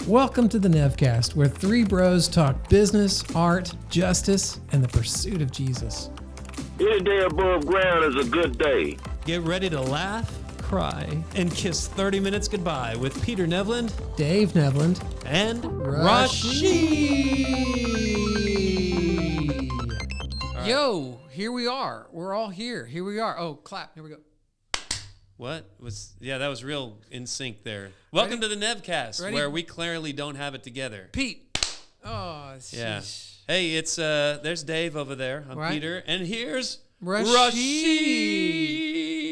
Welcome to the Nevcast, where three bros talk business, art, justice, and the pursuit of Jesus. Any day above ground is a good day. Get ready to laugh, cry, and kiss 30 minutes goodbye with Peter Nevland, Dave Nevland, and Rashi. Right. Yo, here we are. We're all here. Here we are. Oh, clap. Here we go. That was real in sync there. Welcome to the Nevcast, Ready? where we clearly don't have it together. Pete. Oh, Yeah. sheesh. Hey, it's there's Dave over there. I'm Right. Peter, and here's Rashi.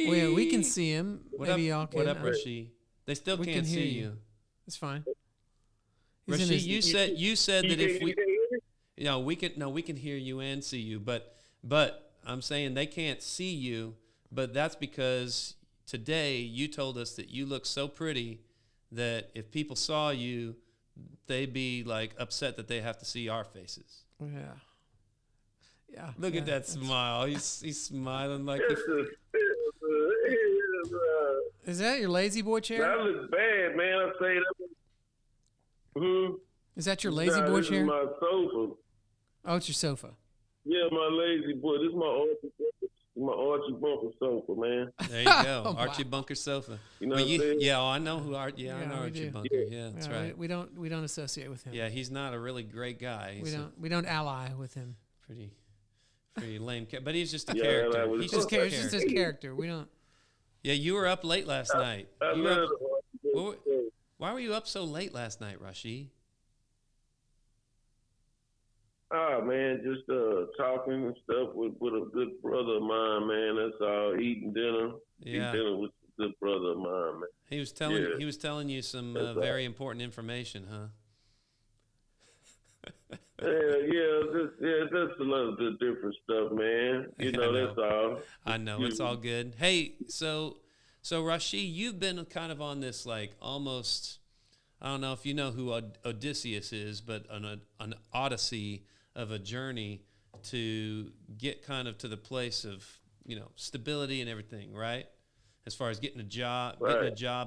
Well, yeah, we can see him. Maybe y'all can. What up, Rashi? They still We can't can hear see you. you. It's fine. He's in Rashi, his- you said that if we we can hear you and see you, but I'm saying they can't see you, but that's because today you told us that you look so pretty that if people saw you, they'd be like upset that they have to see our faces. Yeah. Yeah. Look at that smile. He's smiling like Is that your lazy boy chair? That looks bad, man. I say that. Is that your lazy boy this chair? is my sofa. Oh, it's your sofa. Yeah, my lazy boy. This is my Archie Bunker sofa, man. There you go, Wow. Archie Bunker sofa. You know what I'm saying? Yeah, I know who Art. Yeah, I Yeah, know we Archie do. Bunker. Yeah, that's Yeah, right. We don't associate with him. Yeah, he's not a really great guy. He's We don't ally with him. pretty lame. But he's just a Yeah, character. that was- He's It's just a just his character. character. We don't. Yeah, you were up late last night. I You were love up- the Archie Bunker What- sofa. Why were you up so late last night, Rashi? Man, just talking and stuff with a good brother of mine, man. That's all. Eating dinner. Yeah. Eating dinner with a good brother of mine, man. He was telling Yeah. you some That's very important information, huh? That's a lot of the different stuff, man. You know, that's all. I know, it's all good. Hey, so Rashi, you've been kind of on this like almost, I don't know if you know who Odysseus is, but an odyssey of a journey to get kind of to the place of, stability and everything, right? As far as getting a job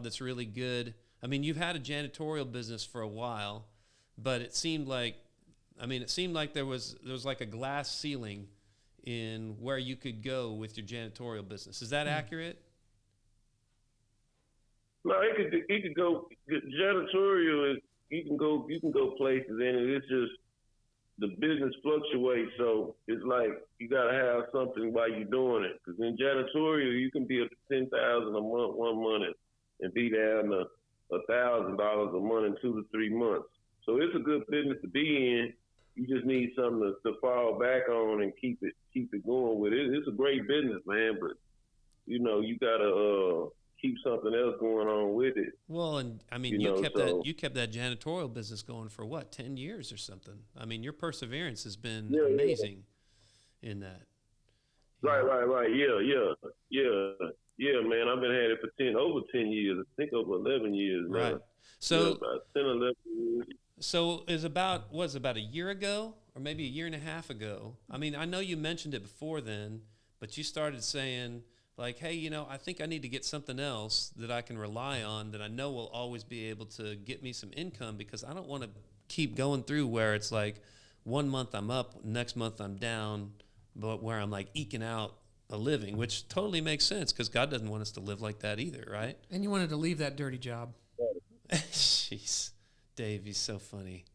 that's really good. I mean, you've had a janitorial business for a while, but it seemed like there was like a glass ceiling in where you could go with your janitorial business. Is that accurate? No, it could go. Janitorial is you can go places in it. It's just the business fluctuates, so it's like you gotta have something while you're doing it. Because in janitorial, you can be at $10,000 a month 1 month and be down to $1,000 a month in 2 to 3 months. So it's a good business to be in. You just need something to fall back on and keep it going with it. It's a great business, man, but you gotta keep something else going on with it. Well, and I mean, you kept that janitorial business going for what, 10 years or something. I mean, your perseverance has been amazing in that. Right. Yeah, man. I've been at it for over 10 years. I think over 11 years now. Right. So about 10, 11 years. So it was about a year ago or maybe a year and a half ago. I mean, I know you mentioned it before then, but you started saying like, hey, I think I need to get something else that I can rely on that I know will always be able to get me some income, because I don't want to keep going through where it's like 1 month I'm up, next month I'm down, but where I'm like eking out a living, which totally makes sense because God doesn't want us to live like that either, right? And you wanted to leave that dirty job. Jeez. Dave, he's so funny.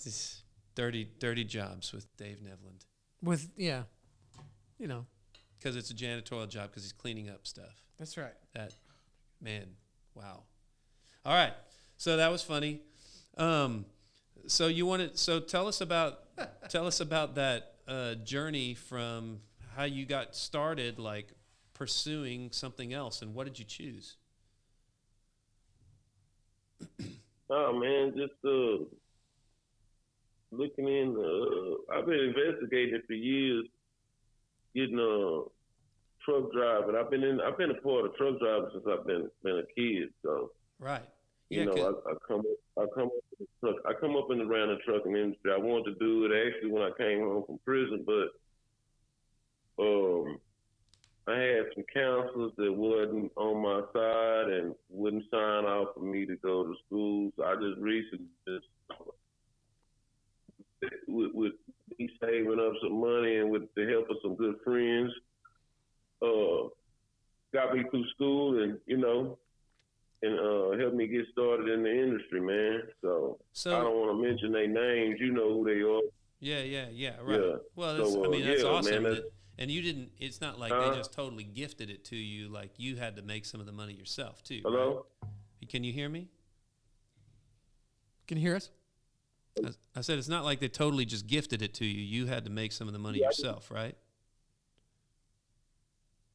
These dirty jobs with Dave Nevland. Because it's a janitorial job, because he's cleaning up stuff. That's right. Wow. All right, so that was funny. So tell us about that journey from how you got started, like pursuing something else, and what did you choose? Oh man, just looking in. I've been investigating it for years, getting truck driving. I've been a part of truck driving since I've been a kid. So right, I come up in around the trucking industry. I wanted to do it actually when I came home from prison, but I had some counselors that wasn't on my side and wouldn't sign off for me to go to school. So I just recently with me saving up some money and with the help of some good friends, got me through school and helped me get started in the industry, man. So I don't want to mention their names. You know who they are. Yeah, right. Yeah. Well, that's awesome. Man, and you didn't. It's not like they just totally gifted it to you. Like you had to make some of the money yourself too. Hello. Right? Can you hear me? Can you hear us? I said it's not like they totally just gifted it to you. You had to make some of the money yourself, right?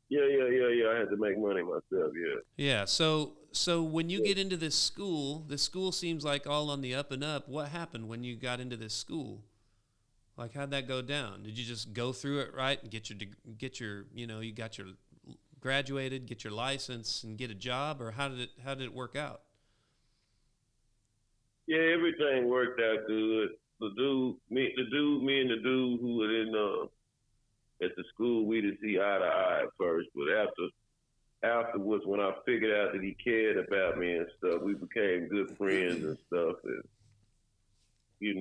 Yeah. I had to make money myself. Yeah. Yeah. So when you get into this school seems like all on the up and up. What happened when you got into this school? Like, how'd that go down? Did you just go through it right and get your you got your graduated, get your license, and get a job, or how did it work out? Yeah, everything worked out good. Me and the dude who was in at the school, we didn't see eye to eye at first, but afterwards, when I figured out that he cared about me and stuff, we became good friends and stuff. And he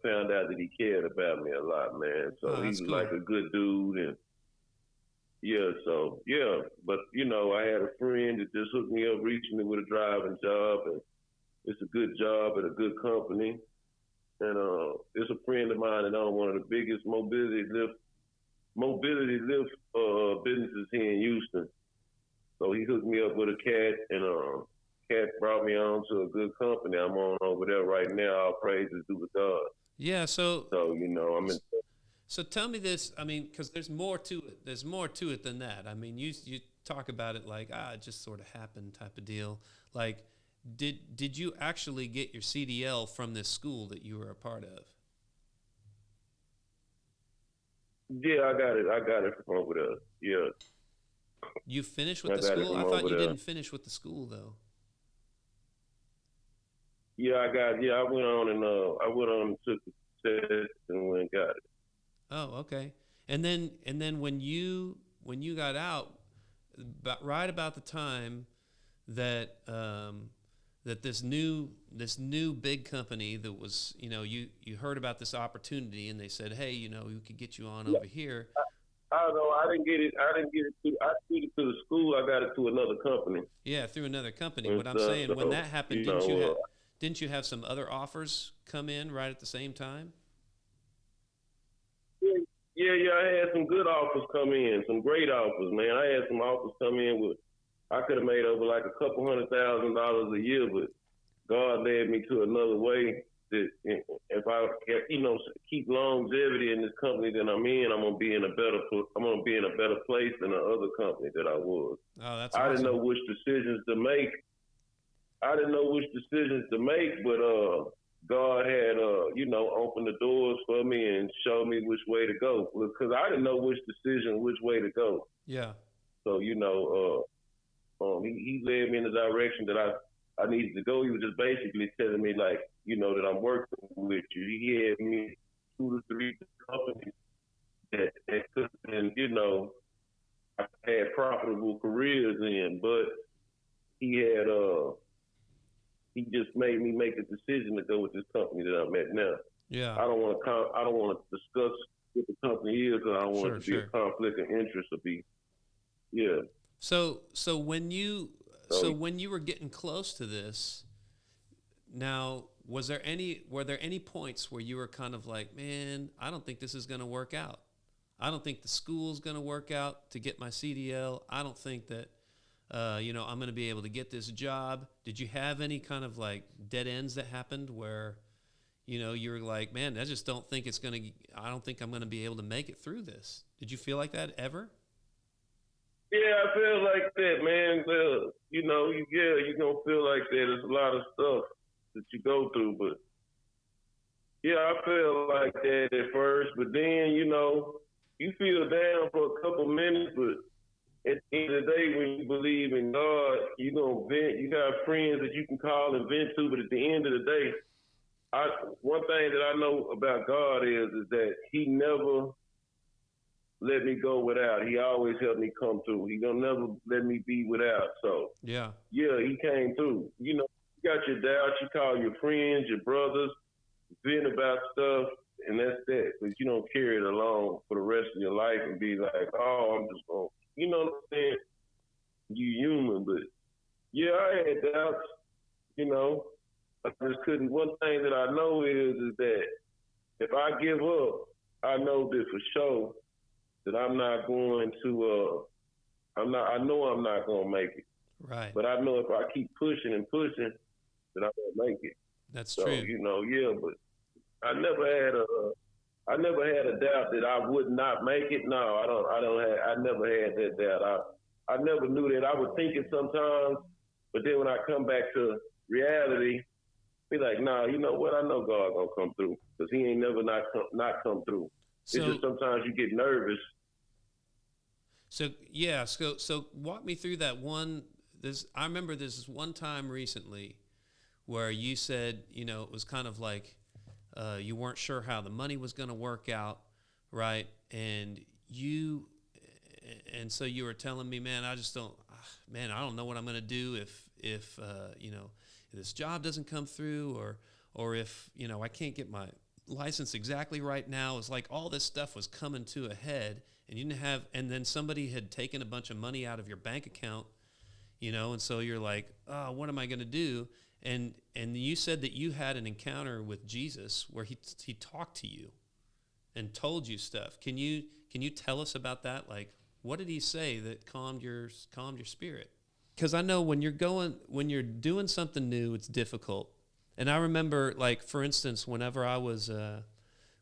found out that he cared about me a lot, man. So he was cool. Like a good dude, and but I had a friend that just hooked me up recently with a driving job, and it's a good job at a good company, and it's a friend of mine that owns one of the biggest mobility lift businesses here in Houston. So he hooked me up with a cat, and cat brought me on to a good company. I'm on over there right now. All praises due to God. Yeah. So I'm in. So tell me this. I mean, because there's more to it. There's more to it than that. I mean, you talk about it like it just sort of happened type of deal. Like, did you actually get your CDL from this school that you were a part of? Yeah, I got it from over there. Yeah. You finished with the school? I thought you didn't finish with the school though. Yeah, I went on and took the test and went and got it. Oh, okay. And then when you got out, right about the time that that this new big company that was, you heard about this opportunity and they said, hey, we could get you on over here. I don't know. I didn't get it through the school. I got it through another company. Yeah, through another company. What I'm saying, when that happened, didn't you have some other offers come in right at the same time? Yeah. I had some good offers come in, some great offers, man. I had some offers come in I could have made over like $200,000 a year, but God led me to another way. That if I keep longevity in this company that I'm in, I'm gonna be in a better place than the other company that I was. Oh, that's I awesome. didn't know which decisions to make. But God had opened the doors for me and showed me which way to go, because I didn't know which way to go. Yeah. So he led me in the direction that I needed to go. He was just basically telling me that I'm working with you. He had me 2 to 3 companies that could have been, I had profitable careers in, but he just made me make the decision to go with this company that I'm at now. Yeah. I don't want to discuss what the company is, because I don't want it to be a conflict of interest or be. Yeah. So when you were getting close to this, now were there any points where you were kind of like, man, I don't think this is going to work out. I don't think the school's going to work out to get my CDL. I don't think that I'm going to be able to get this job. Did you have any kind of like dead ends that happened where you were like, man, I just don't think I don't think I'm going to be able to make it through this? Did you feel like that ever? Yeah, I feel like that, man. You're going to feel like that. There's a lot of stuff that you go through, but yeah, I feel like that at first, but then, you feel down for a couple minutes, but at the end of the day, when you believe in God, you're going to vent. You got friends that you can call and vent to, but at the end of the day, one thing that I know about God is that he never let me go without. He always helped me come through. He gonna never let me be without. So Yeah. yeah, he came through. You know, you got your doubts. You call your friends, your brothers, vent about stuff, and that's that. But you don't carry it along for the rest of your life and be like, oh, I'm just going. You know what I'm saying? You human, but yeah, I had doubts. You know, I just couldn't. One thing that I know is that if I give up, I know that for sure that I'm not going to. I know I'm not gonna make it. Right. But I know if I keep pushing and pushing, that I'm gonna make it. That's So true. you know, yeah. But I never had a doubt that I would not make it. No, I never had that doubt. I never knew that. I would think it sometimes, but then when I come back to reality, be like, nah, you know what? I know God gonna come through because He ain't never not come through. It's just sometimes you get nervous. So yeah, so walk me through that one. I remember this one time recently where you said, you know, it was kind of like you weren't sure how the money was going to work out, right? And so you were telling me, man, I don't know what I'm going to do if you know, if this job doesn't come through, or if, you know, I can't get my license exactly right now. It's like all this stuff was coming to a head, and you didn't have, and then somebody had taken a bunch of money out of your bank account, you know, and so you're like, oh, what am I going to do? And you said that you had an encounter with Jesus where he talked to you and told you stuff. Can you tell us about that? Like, what did he say that calmed your spirit? Because I know when you're doing something new, it's difficult. And I remember, like, for instance, whenever I was in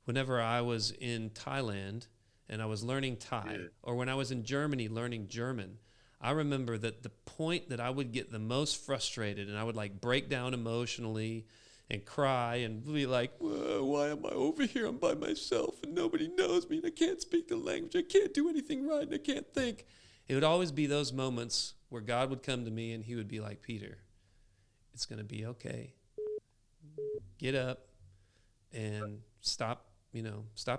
Thailand and I was learning Thai, or when I was in Germany learning German, I remember that the point that I would get the most frustrated and I would like break down emotionally and cry and be like, why am I over here? I'm by myself and nobody knows me and I can't speak the language. I can't do anything right and I can't think. It would always be those moments where God would come to me and he would be like, Peter, it's going to be okay. Get up and stop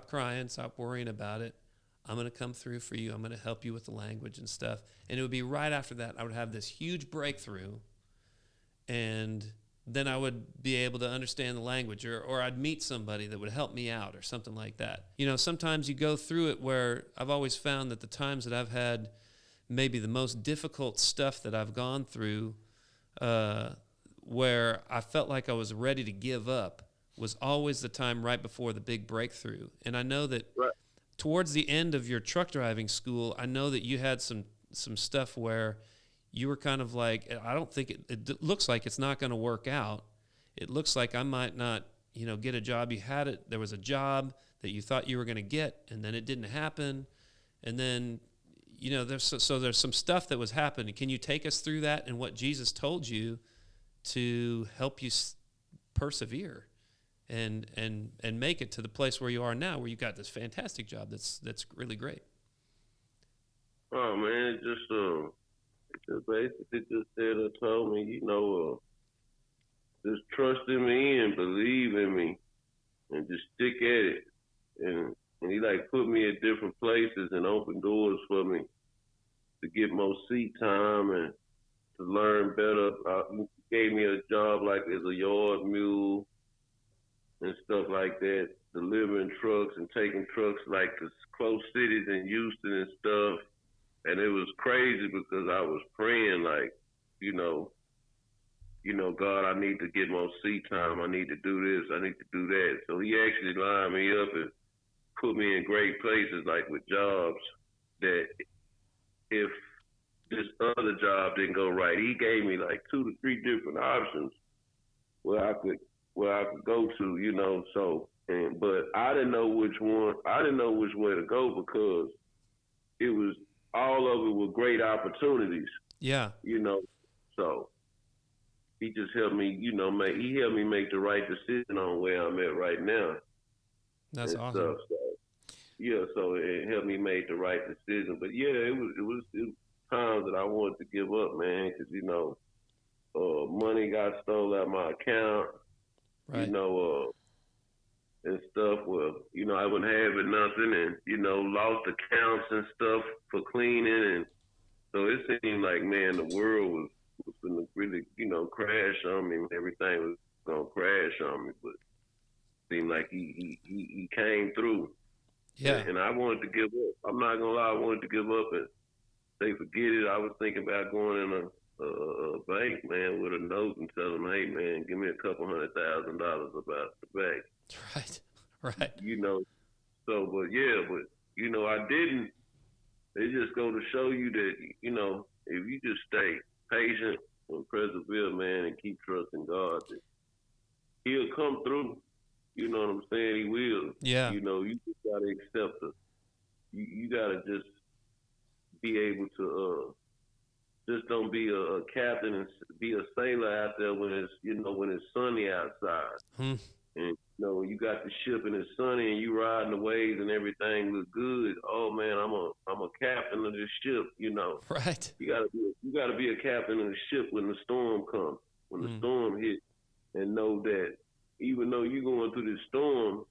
crying, stop worrying about it. I'm going to come through for you. I'm going to help you with the language and stuff. And it would be right after that, I would have this huge breakthrough, and then I would be able to understand the language, or I'd meet somebody that would help me out or something like that. You know, sometimes you go through it where I've always found that the times that I've had maybe the most difficult stuff that I've gone through, where I felt like I was ready to give up, was always the time right before the big breakthrough. And I know that towards the end of your truck driving school, I know that you had some stuff where you were kind of like, I don't think it looks like it's not going to work out. It looks like I might not, you know, get a job. There was a job that you thought you were going to get, and then it didn't happen. And then, you know, there's some stuff that was happening. Can you take us through that and what Jesus told you to help you persevere and make it to the place where you are now, where you got this fantastic job that's really great? Oh man, it just basically just said or told me, you know, just trust in me and believe in me and just stick at it. And he like put me at different places and opened doors for me to get more seat time and to learn better. He gave me a job like as a yard mule and stuff like that, delivering trucks and taking trucks like to close cities in Houston and stuff. And it was crazy because I was praying like, you know, God, I need to get more seat time. I need to do this. I need to do that. So he actually lined me up and put me in great places, like with jobs that if this other job didn't go right, he gave me like 2 to 3 different options where I could go to, you know. So, but I didn't know which way to go because it was all of it were great opportunities. Yeah. You know, so he just helped me, you know, he helped me make the right decision on where I'm at right now. That's awesome. So it helped me make the right decision. But yeah, it was times that I wanted to give up, man, because, you know, money got stolen out my account. Right. You know, and stuff. Well, I wouldn't have it nothing, and lost accounts and stuff for cleaning, and so it seemed like, man, the world was going to really crash on me. Everything was gonna crash on me, but it seemed like he came through. Yeah. And I wanted to give up. I'm not gonna lie, I wanted to give up and say forget it. I was thinking about going in a bank, man, with a note and tell them, hey, man, give me a couple $100,000 about the bank. Right. So, but I didn't. They just go to show you that, if you just stay patient and persevere, man, and keep trusting God, that He'll come through. You know what I'm saying? He will. Yeah. You just gotta accept it. You gotta just be able to just don't be a captain and be a sailor out there when it's sunny outside. And you got the ship and it's sunny and you riding the waves and everything looks good. Oh man, I'm a captain of this ship. Right. You gotta be a captain of the ship when the storm comes, when the storm hits, and know that even though you're going through this storm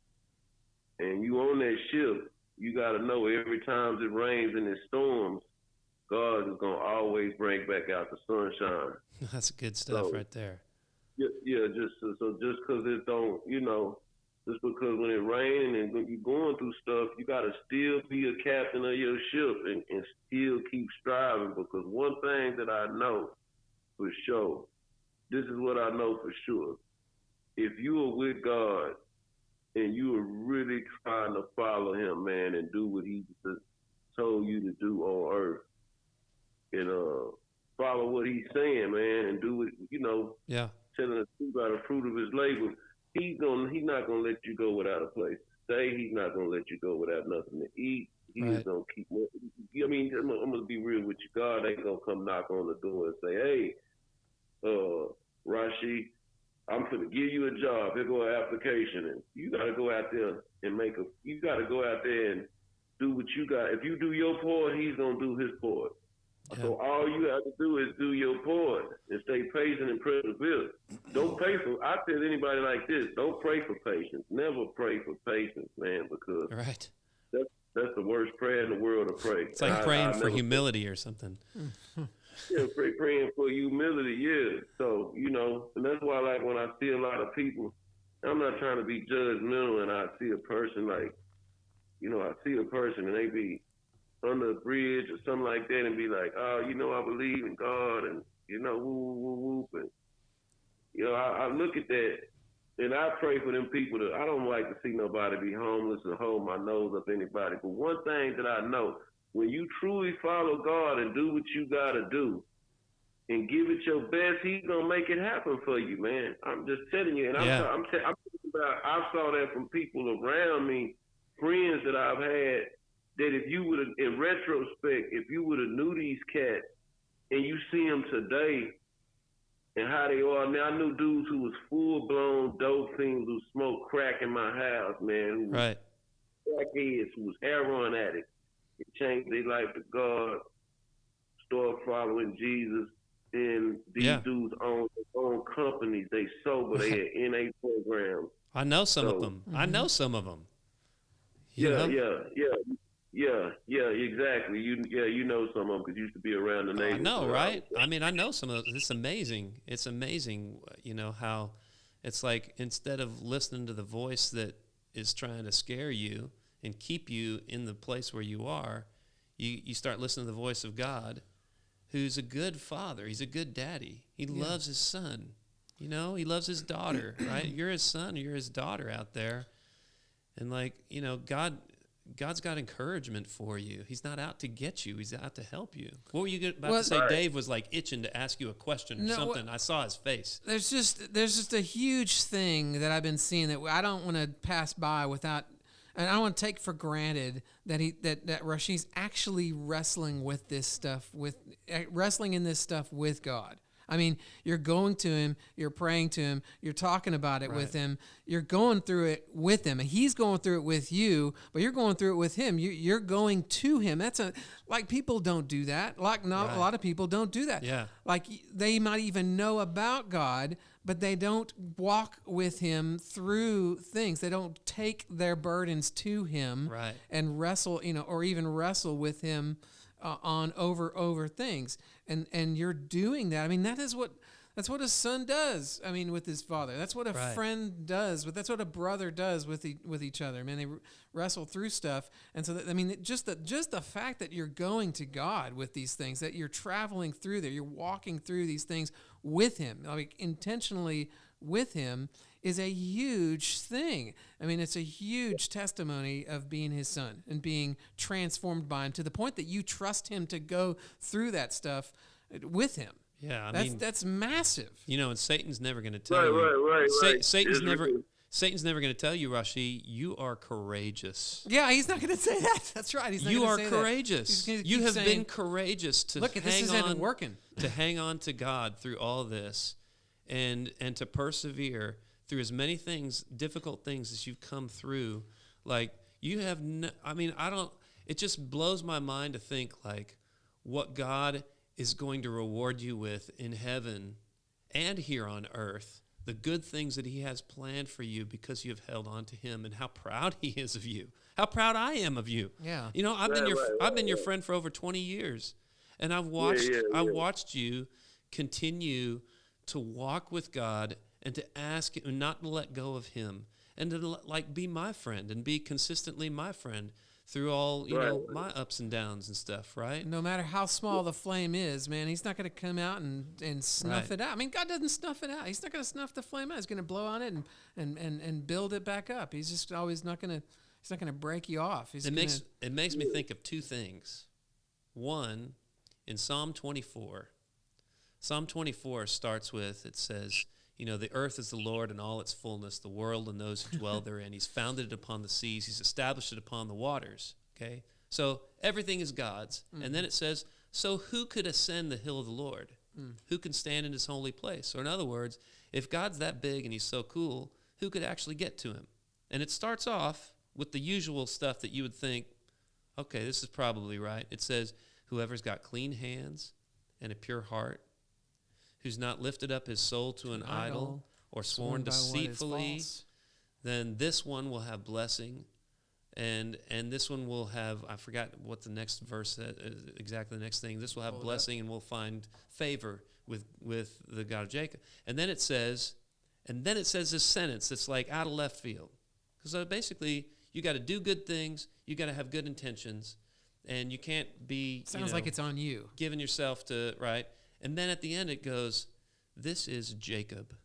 and you on that ship, you gotta know every time it rains and it storms, God is gonna always bring back out the sunshine. That's good stuff right there. Yeah, just because it don't, just because when it rains and when you're going through stuff, you got to still be a captain of your ship and still keep striving, because one thing that I know for sure, this is what I know for sure, if you are with God and you are really trying to follow Him, man, and do what He told you to do on earth, and follow what He's saying, man, and do what, telling the truth by the fruit of His labor, He's not gonna let you go without a place to stay. He's not gonna let you go without nothing to eat. He's gonna keep. I'm gonna be real with you. God ain't gonna come knock on the door and say, "Hey, Rashi, I'm gonna give you a job. Here go an application, and you gotta go out there and You gotta go out there and do what you got. If you do your part, He's gonna do His part. Yeah. So all you have to do is do your part and stay patient and persevere. Don't pray for. I tell anybody like this: don't pray for patience. Never pray for patience, man, because that's the worst prayer in the world to pray. It's like praying for humility or something. Yeah, praying for humility. Yeah. So and that's why, like, when I see a lot of people, I'm not trying to be judgmental, and I see a person and they be under a bridge or something like that and be like, oh, I believe in God, and, whoop, and, I look at that and I pray for them people that I don't like to see nobody be homeless or hold my nose up anybody. But one thing that I know, when you truly follow God and do what you got to do and give it your best, He's going to make it happen for you, man. I'm just telling you. And I'm thinking about, I saw that from people around me, friends that I've had, that if you would have, in retrospect, if you would have knew these cats and you see them today and how they are now, I knew dudes who was full-blown dope fiends who smoked crack in my house, man, who was crackheads, who was heroin addicts. They changed their life to God, started following Jesus, and these dudes own their own companies. They sober, they had NA programs. I know some of them. I know some of them. Yeah, exactly. You know some of them because you used to be around the neighborhood. I know, right? I mean, I know some of them. It's amazing. It's amazing, how it's like instead of listening to the voice that is trying to scare you and keep you in the place where you are, you start listening to the voice of God, who's a good father. He's a good daddy. He loves his son. He loves his daughter, right? You're his son, you're his daughter out there. And God's got encouragement for you. He's not out to get you. He's out to help you. What were you about to say? Right. Dave was like itching to ask you a question or something. I saw his face. There's just a huge thing that I've been seeing that I don't want to pass by without, and I don't want to take for granted that that Rashi's actually wrestling with this stuff, wrestling in this stuff with God. I mean, you're going to Him, you're praying to Him, you're talking about it with Him, you're going through it with Him, and He's going through it with you, but you're going through it with Him. You're going to Him. Like people don't do that. A lot of people don't do that. Yeah. Like they might even know about God, but they don't walk with him through things. They don't take their burdens to him Right. and wrestle, or even wrestle with him on over things. And you're doing that. I mean, that's what a son does. I mean, with his father. That's what a Right. friend does. But that's what a brother does with each other. Man, they wrestle through stuff. And so, just the fact that you're going to God with these things, that you're traveling through there, you're walking through these things with him, like intentionally with him, is a huge thing. I mean, it's a huge testimony of being his son and being transformed by him to the point that you trust him to go through that stuff with him. Yeah, I mean, that's massive. and Satan's never going to tell Right, you. right. Satan's never going to tell you, Rashi, you are courageous. Yeah, he's not going to say that. That's right. He's not You going are to say courageous. That. You have saying, been courageous to look, this hang isn't on, working. to hang on to God through all this, and to persevere through as many things, difficult things as you've come through. Like you have, it just blows my mind to think like what God is going to reward you with in heaven and here on earth, the good things that he has planned for you because you have held on to him, and how proud he is of you, how proud I am of you. Yeah. I've been your friend for over 20 years, and I've watched you continue to walk with God and to ask him, not to let go of him, and to be my friend and be consistently my friend through all, my ups and downs and stuff, right? No matter how small the flame is, man, he's not going to come out and snuff it out. I mean, God doesn't snuff it out. He's not going to snuff the flame out. He's going to blow on it and build it back up. He's just always not going to. He's not going to break you off. It makes me think of two things. One, in Psalm 24. Psalm 24 starts with, it says, the earth is the Lord and all its fullness, the world and those who dwell therein. He's founded it upon the seas. He's established it upon the waters. Okay? So everything is God's. Mm. And then it says, so who could ascend the hill of the Lord? Mm. Who can stand in his holy place? Or in other words, if God's that big and he's so cool, who could actually get to him? And it starts off with the usual stuff that you would think, okay, this is probably right. It says, whoever's got clean hands and a pure heart, who's not lifted up his soul to an idol or sworn deceitfully, then this one will have blessing, and this one will have, I forgot what the next verse said, exactly the next thing. This will have blessing and will find favor with the God of Jacob. And then it says this sentence that's like out of left field. So basically, you got to do good things, you got to have good intentions, and you can't be sounds like it's on you, giving yourself to, right? And then at the end it goes, this is Jacob,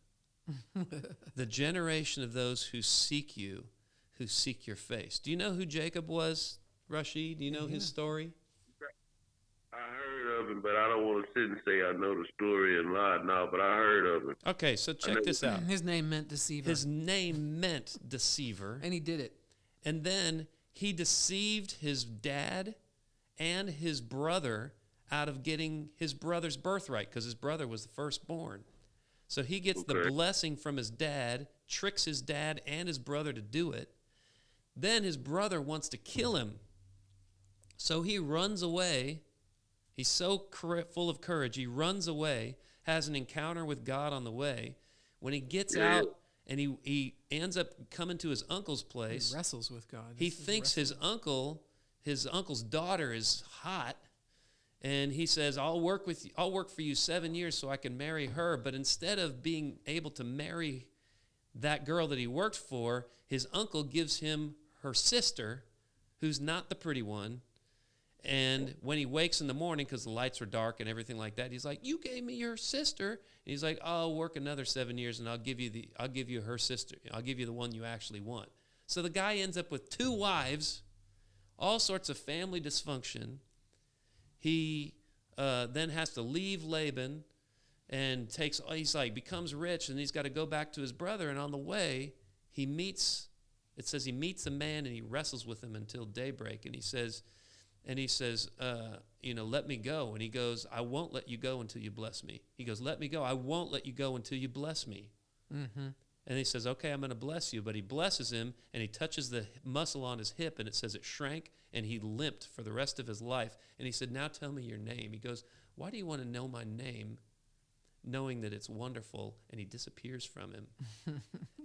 the generation of those who seek you, who seek your face. Do you know who Jacob was, Rashi? Do you know his story? I heard of him, but I don't want to sit and say I know the story and lie now, but I heard of him. Okay, so check this out. His name meant deceiver. His name meant deceiver. And he did it. And then he deceived his dad and his brother out of getting his brother's birthright, because his brother was the firstborn. So he gets the blessing from his dad, tricks his dad and his brother to do it. Then his brother wants to kill him. So he runs away. He's so full of courage. He runs away, has an encounter with God on the way. When he gets out and he ends up coming to his uncle's place, he wrestles with God. He thinks his uncle's daughter is hot. And he says, I'll work for you 7 years so I can marry her. But instead of being able to marry that girl that he worked for, his uncle gives him her sister, who's not the pretty one. And when he wakes in the morning, because the lights are dark and everything like that, he's like, you gave me your sister. And he's like, I'll work another 7 years and I'll give you her sister. I'll give you the one you actually want. So the guy ends up with 2 wives, all sorts of family dysfunction. He then has to leave Laban and becomes rich, and he's got to go back to his brother. And on the way, it says he meets a man and he wrestles with him until daybreak. And he says, let me go. And he goes, I won't let you go until you bless me. He goes, let me go. I won't let you go until you bless me. Mm-hmm. And he says, okay, I'm going to bless you. But he blesses him, and he touches the muscle on his hip, and it says it shrank, and he limped for the rest of his life. And he said, now tell me your name. He goes, why do you want to know my name? knowing that it's wonderful, and he disappears from him.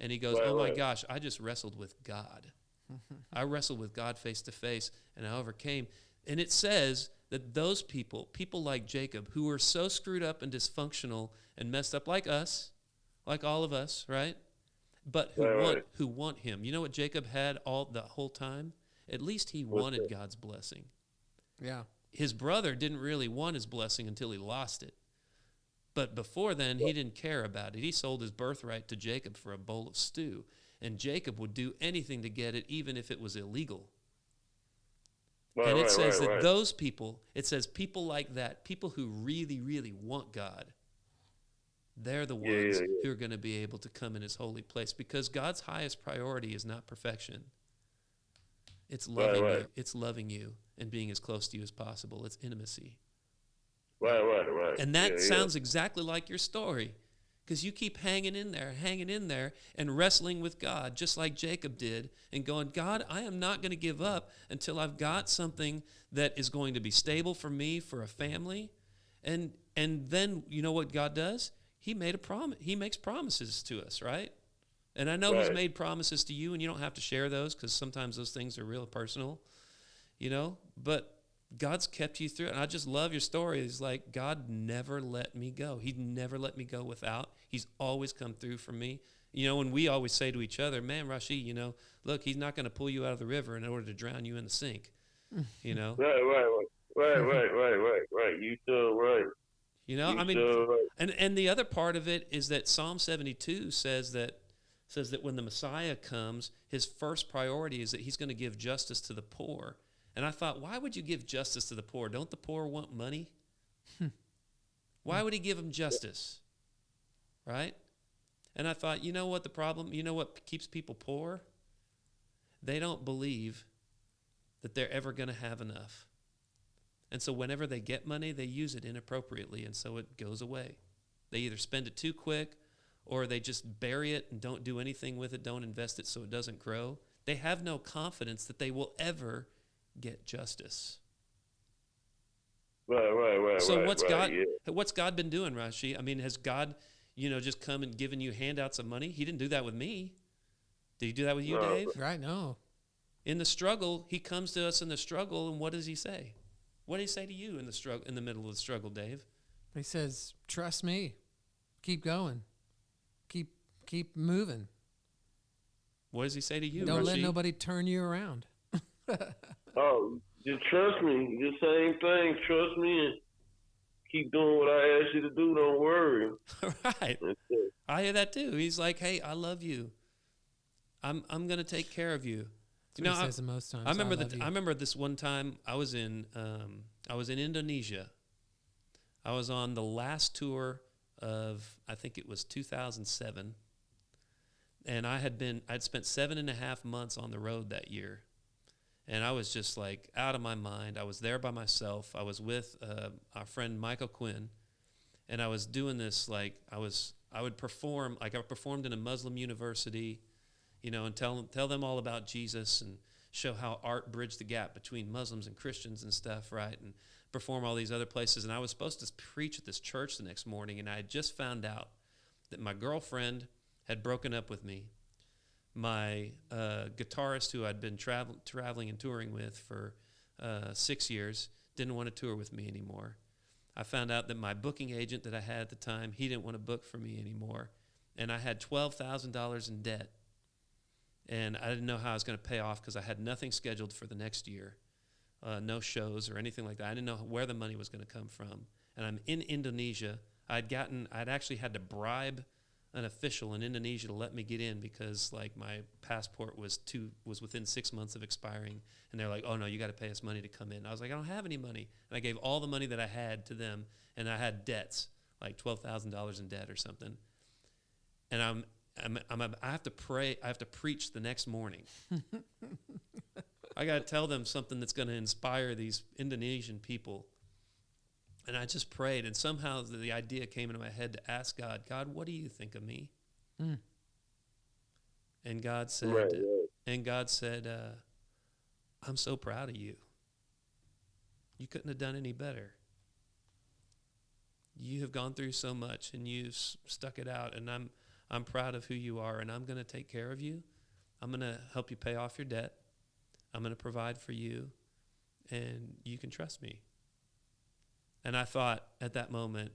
And he goes, Right, oh my right. gosh, I just wrestled with God. I wrestled with God face to face, and I overcame. And it says that those people like Jacob, who were so screwed up and dysfunctional and messed up like us, like all of us, right? But Right. who want him. You know what Jacob had the whole time? At least he What's wanted that? God's blessing. Yeah. His brother didn't really want his blessing until he lost it. But before then, he didn't care about it. He sold his birthright to Jacob for a bowl of stew. And Jacob would do anything to get it, even if it was illegal. Right, And it right, says right, that right. those people, it says people like that, people who really, really want God, they're the ones Yeah. who are going to be able to come in his holy place, because God's highest priority is not perfection. It's loving right. you. It's loving you and being as close to you as possible. It's intimacy. Right. And that Yeah. sounds exactly like your story, because you keep hanging in there and wrestling with God, just like Jacob did, and going, God, I am not going to give up until I've got something that is going to be stable for me, for a family. And then you know what God does? He made a promise. He makes promises to us, right? And I know he's Right. made promises to you, and you don't have to share those, because sometimes those things are real personal, but God's kept you through it. And I just love your story. It's like, God never let me go. He never let me go without. He's always come through for me. And we always say to each other, man, Rashi, look, he's not going to pull you out of the river in order to drown you in the sink, Right. You so right. So right. and the other part of it is that Psalm 72 says that when the Messiah comes, his first priority is that he's going to give justice to the poor. And I thought, why would you give justice to the poor? Don't the poor want money? Why would he give them justice? Right? And I thought, you know what the problem, what keeps people poor? They don't believe that they're ever going to have enough. And so whenever they get money, they use it inappropriately, and so it goes away. They either spend it too quick, or they just bury it and don't do anything with it, don't invest it so it doesn't grow. They have no confidence that they will ever get justice. Right. So what's God been doing, Rashi? I mean, has God, just come and given you handouts of money? He didn't do that with me. Did he do that with you, No. Dave? Right. No. In the struggle, he comes to us in the struggle, and what does he say? What did he say to you in the struggle, in the middle of the struggle, Dave? He says, "Trust me. Keep going. Keep moving. What does he say to you, Don't Rashi? let nobody turn you around." Oh, just trust me. The same thing. Trust me and keep doing what I asked you to do. Don't worry. Right. That's it. I hear that too. He's like, "Hey, I love you. I'm going to take care of you." That's what he says the most times. I remember love you. I remember this one time I was in Indonesia. I was on the last tour of, I think it was 2007, and I'd spent 7.5 months on the road that year, and I was just like out of my mind. I was there by myself. I was with our friend Michael Quinn, and I was doing this I would perform, I performed in a Muslim university, and tell them all about Jesus and show how art bridged the gap between Muslims and Christians and stuff, right? And perform all these other places. And I was supposed to preach at this church the next morning, and I had just found out that my girlfriend had broken up with me. My guitarist, who I'd been traveling and touring with for 6 years, didn't want to tour with me anymore. I found out that my booking agent that I had at the time, he didn't want to book for me anymore. And I had $12,000 in debt. And I didn't know how I was going to pay off, because I had nothing scheduled for the next year, no shows or anything like that. I didn't know where the money was going to come from. And I'm in Indonesia. I'd actually had to bribe an official in Indonesia to let me get in, because my passport was within 6 months of expiring, and they're like, "Oh no, you got to pay us money to come in." I was like, "I don't have any money," and I gave all the money that I had to them, and I had debts, like $12,000 in debt or something. And I have to pray. I have to preach the next morning. I got to tell them something that's going to inspire these Indonesian people. And I just prayed, and somehow the idea came into my head to ask God, what do you think of me? Mm. And God said, Right. I'm so proud of you. You couldn't have done any better. you have gone through so much, and you've stuck it out, and I'm proud of who you are, and I'm going to take care of you. I'm going to help you pay off your debt. I'm going to provide for you, and you can trust me. And I thought at that moment,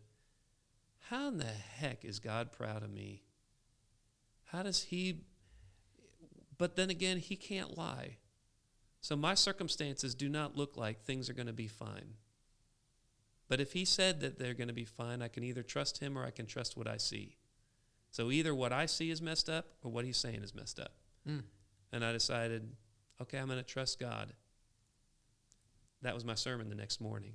how in the heck is God proud of me? How does he? But then again, he can't lie. So my circumstances do not look like things are going to be fine. But if he said that they're going to be fine, I can either trust him or I can trust what I see. So either what I see is messed up or what he's saying is messed up. And I decided, okay, I'm going to trust God. That was my sermon the next morning.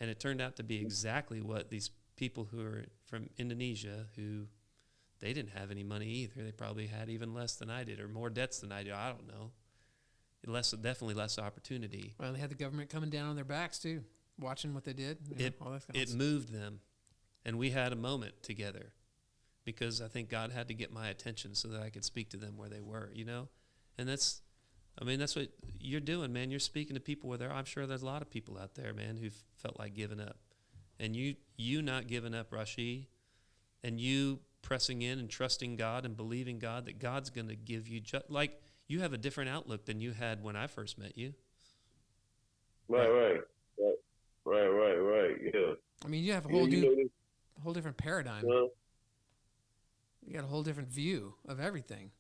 And it turned out to be exactly what these people who are from Indonesia, who they didn't have any money either. They probably had even less than I did, or more debts than I do. I don't know. Definitely less opportunity. Well, they had the government coming down on their backs too, watching what they did. All that kind of It stuff. moved them, and we had a moment together, because I think God had to get my attention so that I could speak to them where they were, And that's what you're doing, man. You're speaking to people where I'm sure there's a lot of people out there, man, who felt like giving up. And you not giving up, Rashi, and you pressing in and trusting God and believing God that God's going to give you, like you have a different outlook than you had when I first met you. Right. Yeah. I mean, you have a whole different paradigm. You got a whole different view of everything.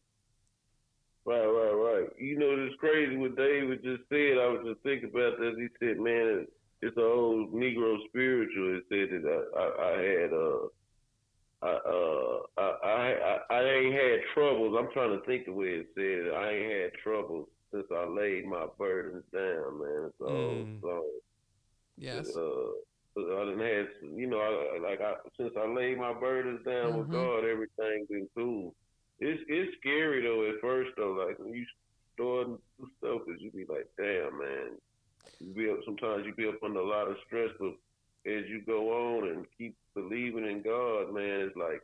Right. It's crazy what David just said. I was just thinking about this. He said, man, it's an old Negro spiritual. It said that I ain't had troubles. I'm trying to think the way it said. I ain't had troubles since I laid my burdens down, man. It's an old song. Yes. I done had, since I laid my burdens down with God, everything been cool. It's scary though at first though. Like when you start to do stuff, cause you be like, damn, man. Sometimes you be up under a lot of stress, but as you go on and keep believing in God, man, it's like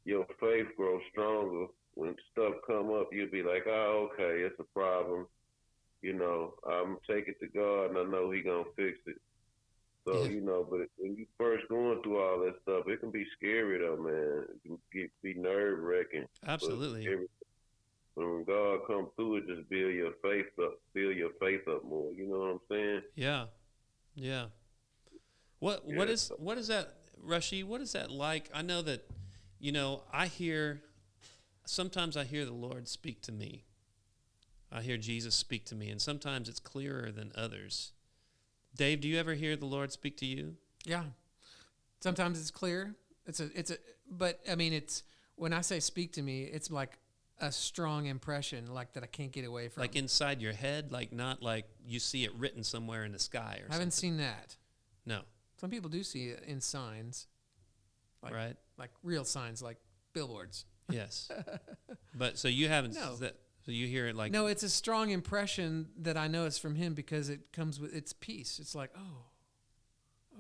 your faith grows stronger. When stuff come up, you'll be like, oh, okay, it's a problem. I'm take it to God, and I know He gonna fix it. So, but when you first going through all that stuff, it can be scary though, man. It can be nerve-wracking. Absolutely. When God comes through it, just build your faith up more. You know what I'm saying? Yeah. What is that, Rashi? What is that like? I know that, sometimes I hear the Lord speak to me. I hear Jesus speak to me, and sometimes it's clearer than others. Dave, do you ever hear the Lord speak to you? Yeah. Sometimes it's clear. But I mean, it's when I say speak to me, it's like a strong impression, like that I can't get away from. Like inside your head, like not like you see it written somewhere in the sky or something. I haven't seen that. No. Some people do see it in signs. Right. Like real signs, like billboards. Yes. But so you haven't. No. So you hear it like. No, it's a strong impression that I know it's from Him because it comes with its peace. It's like, oh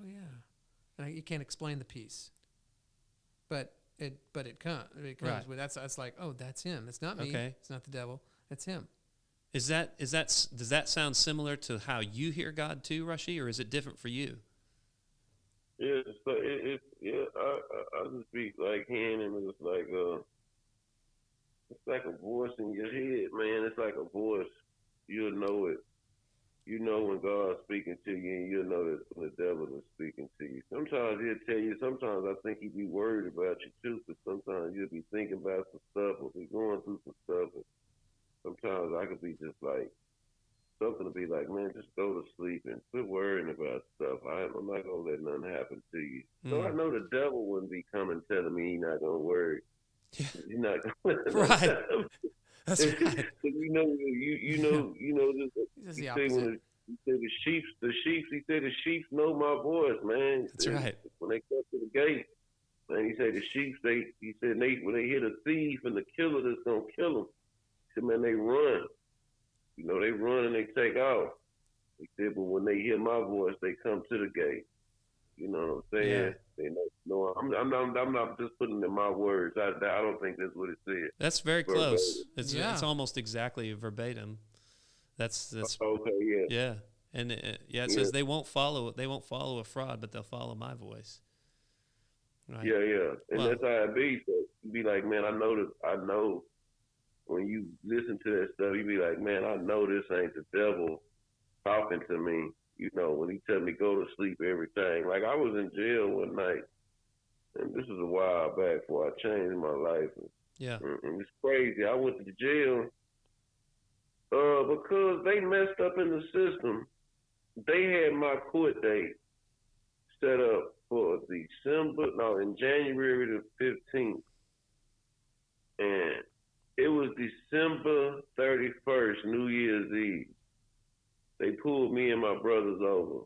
yeah, and you can't explain the peace, but it comes. It comes Right. with that's like, oh, that's Him. It's not me. Okay. It's not the devil. It's Him. Does that sound similar to how you hear God too, Rashi, or is it different for you? Yeah, I just speak like Him, and it's like a voice in your head, man. It's like a voice. You'll know it. You know when God's speaking to you, and you'll know that when the devil is speaking to you. Sometimes He'll tell you. Sometimes I think He be worried about you too, because sometimes you'll be thinking about some stuff or be going through some stuff. And sometimes I could be just like, something to be like, man, just go to sleep and quit worrying about stuff. I'm not going to let nothing happen to you. So I know the devil wouldn't be coming telling me he's not going to worry. Yeah. He's not going to. Right. That's right. You It's the say opposite. he said the sheep know my voice, man. That's right. When they come to the gate, man, he said the sheep, when they hit a thief and the killer that's going to kill them, he said, man, they run. They run and they take off. He said, but when they hear my voice, they come to the gate. You know what I'm saying? Yeah. They know, I'm not just putting in my words. I don't think that's what it said. That's very close. It's Yeah. it's almost exactly verbatim. That's okay. Yeah. yeah. And it says they won't follow a fraud, but they'll follow my voice. Right. Yeah. And Well, that's how it be. So you be like, man, I know when you listen to that stuff, you be like, man, I know this ain't the devil talking to me. You know, when he tell me go to sleep, everything. Like I was in jail one night, and this was a while back before I changed my life. yeah. And it's crazy. I went to jail because they messed up in the system. They had my court date set up for in January the 15th. And it was December 31st, New Year's Eve. They pulled me and my brothers over.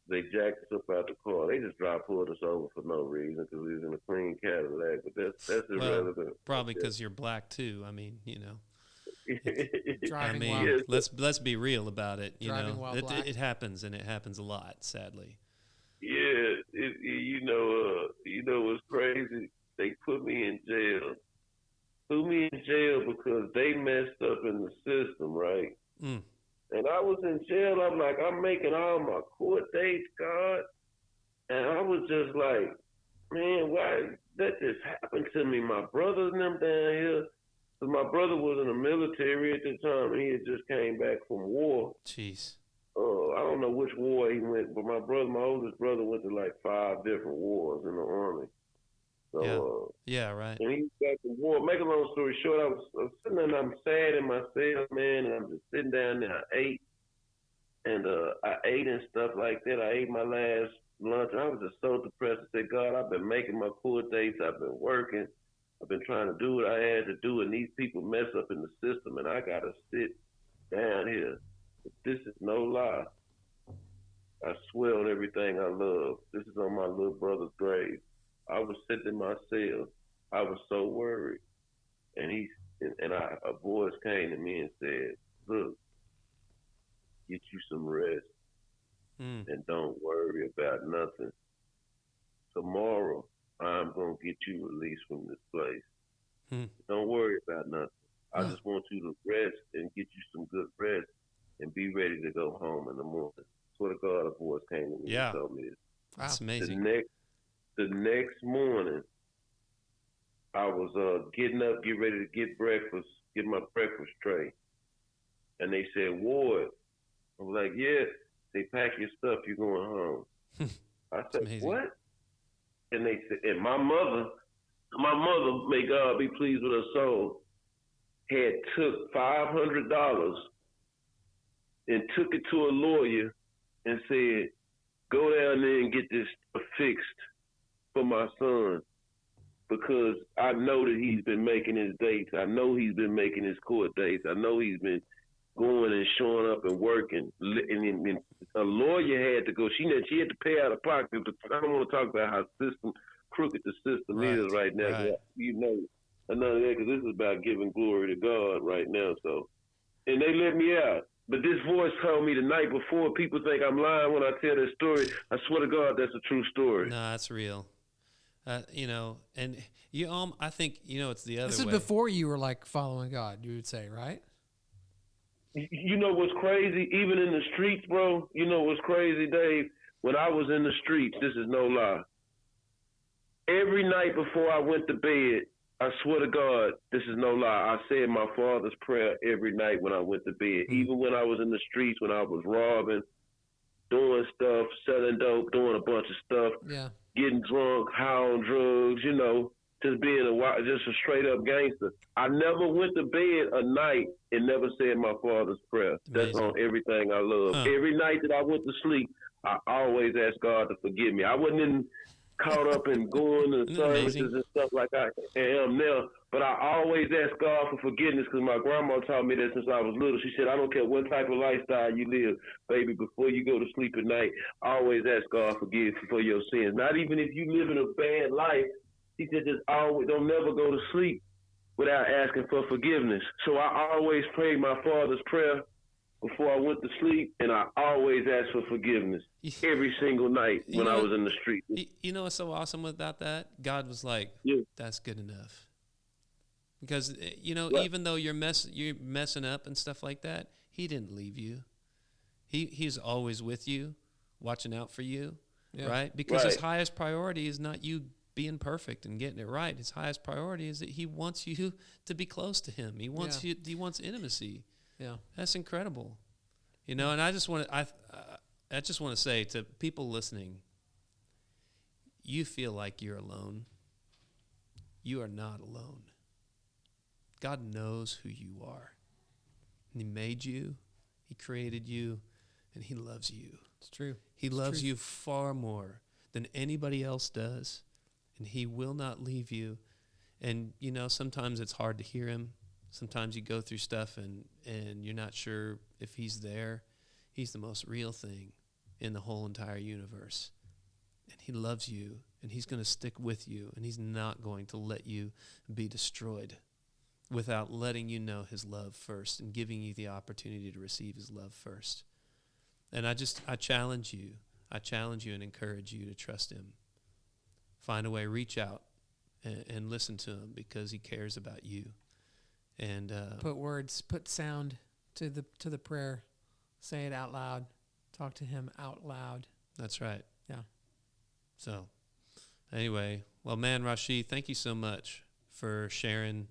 They jacked us up out the car. They just pulled us over for no reason because we was in a clean Cadillac. But that's irrelevant. Probably because you're black too. I mean, Driving I mean, let's be real about it. Driving while black. It happens, and it happens a lot, sadly. Yeah, what's crazy? They put me in jail. Put me in jail because they messed up in the system, right? Mm. And I was in jail. I'm like, I'm making all my court dates, God. And I was just like, man, why let this happen to me? My brothers and them down here. Because my brother was in the military at the time, and he had just came back from war. Jeez. I don't know which war he went, but my oldest brother went to like 5 different wars in the Army. So, yeah, right. And he was back from war. Make a long story short, I was sitting there and I'm sad in my cell, man, and I'm just sitting down there. I ate and stuff like that. I ate my last lunch, and I was just so depressed. I said, God, I've been making my court dates. I've been working. I've been trying to do what I had to do, and these people mess up in the system, and I got to sit down here. This is no lie. I swear on everything I love. This is on my little brother's grave. I was sitting in my cell. I was so worried. And a voice came to me and said, look, get you some rest and don't worry about nothing. Tomorrow, I'm going to get you released from this place. Don't worry about nothing. I just want you to rest and get you some good rest and be ready to go home in the morning. Swear to God, a voice came to me and told me this. Wow. That's amazing. The next morning, I was getting up, get ready to get breakfast, get my breakfast tray. And they said, Ward. I was like, yeah. They pack your stuff, you're going home. I said, what? And they said, and my mother, may God be pleased with her soul, had took $500 and took it to a lawyer and said, go down there and get this fixed for my son, because I know that he's been making his dates. I know he's been making his court dates. I know he's been going and showing up and working. And a lawyer had to go. She had to pay out of pocket. But I don't want to talk about how crooked the system is right now. Right. You know, another that because this is about giving glory to God right now. So, and they let me out. But this voice told me the night before. People think I'm lying when I tell this story. I swear to God, that's a true story. No, that's real. And I think it's the other way. This is before you were like following God, you would say, right? You know what's crazy? Even in the streets, bro. You know what's crazy, Dave? When I was in the streets, this is no lie. Every night before I went to bed, I swear to God, this is no lie, I said my Father's prayer every night when I went to bed. Even when I was in the streets, when I was robbing, doing stuff, selling dope, doing a bunch of stuff, getting drunk, high on drugs, just being just a straight up gangster. I never went to bed a night and never said my Father's prayer. That's on everything I love. Every night that I went to sleep, I always asked God to forgive me. I wasn't caught up in going to services and stuff like I am now, but I always ask God for forgiveness because my grandma taught me that since I was little. She said, I don't care what type of lifestyle you live, baby, before you go to sleep at night, always ask God for your sins. Not even if you live in a bad life. He said, just always, don't never go to sleep without asking for forgiveness. So I always prayed my Father's prayer before I went to sleep, and I always asked for forgiveness every single night when I was in the street. You know what's so awesome about that? God was like, that's good enough. Because, even though you're messing up and stuff like that, he didn't leave you. He's always with you, watching out for you, right? Because his highest priority is not you being perfect and getting it right. His highest priority is that he wants you to be close to him. He wants he wants intimacy. Yeah. That's incredible. And I just want to say to people listening, you feel like you're alone. You are not alone. God knows who you are. And he made you, he created you, and he loves you. It's true. He loves you far more than anybody else does, and he will not leave you. And, sometimes it's hard to hear him. Sometimes you go through stuff and you're not sure if he's there. He's the most real thing in the whole entire universe. And he loves you, and he's going to stick with you, and he's not going to let you be destroyed without letting you know his love first and giving you the opportunity to receive his love first. And I challenge you. I challenge you and encourage you to trust him. Find a way, reach out and listen to him because he cares about you. And put sound to the prayer. Say it out loud. Talk to him out loud. That's right. Yeah. So, anyway, well, man, Rashi, thank you so much for sharing.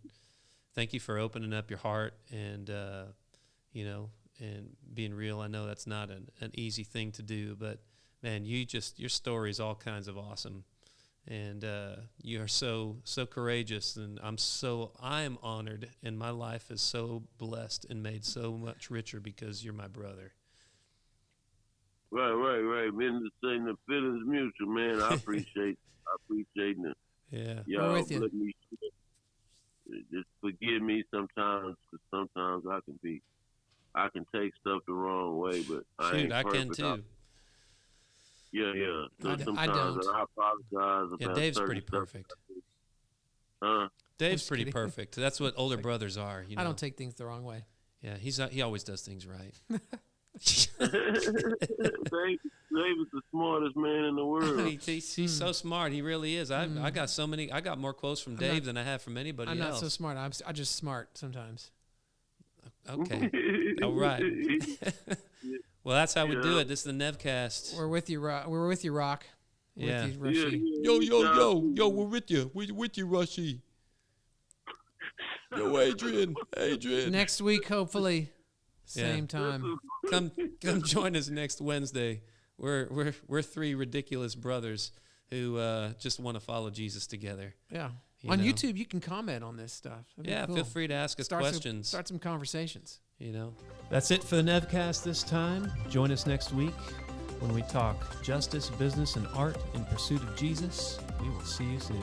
Thank you for opening up your heart and, and being real. I know that's not an easy thing to do, but, man, your story is all kinds of awesome. And you are so courageous, and I'm honored, and my life is so blessed and made so much richer because you're my brother. Right. Man, the feelings mutual, man. I appreciate it. Yeah. Y'all we're with you. let me just forgive me sometimes, because sometimes I can take stuff the wrong way, but I can too. Yeah. So I sometimes don't. I apologize about Yeah, Dave's certain pretty stuff. perfect. Huh? Dave's Just pretty kidding. perfect. That's what older brothers are. I don't take things the wrong way. Yeah, he always does things right. Dave is the smartest man in the world. He's so smart. He really is. I got more quotes from Dave than I have from anybody I'm else. not so smart. I'm just smart sometimes. Okay. All right. Well, that's how we do it. This is the Nevcast. We're with you, Rock. We're with you, Rock. We're Yeah. with you, Rashi. Yo, we're with you. We're with you, Rashi. Yo, Adrian. Next week, hopefully, same time. Come join us next Wednesday. We're three ridiculous brothers who just want to follow Jesus together. Yeah. You On know. YouTube, you can comment on this stuff. That'd be Yeah, cool. feel free to ask us questions. Start some conversations. That's it for the Nevcast this time. Join us next week when we talk justice, business, and art in pursuit of Jesus. We will see you soon.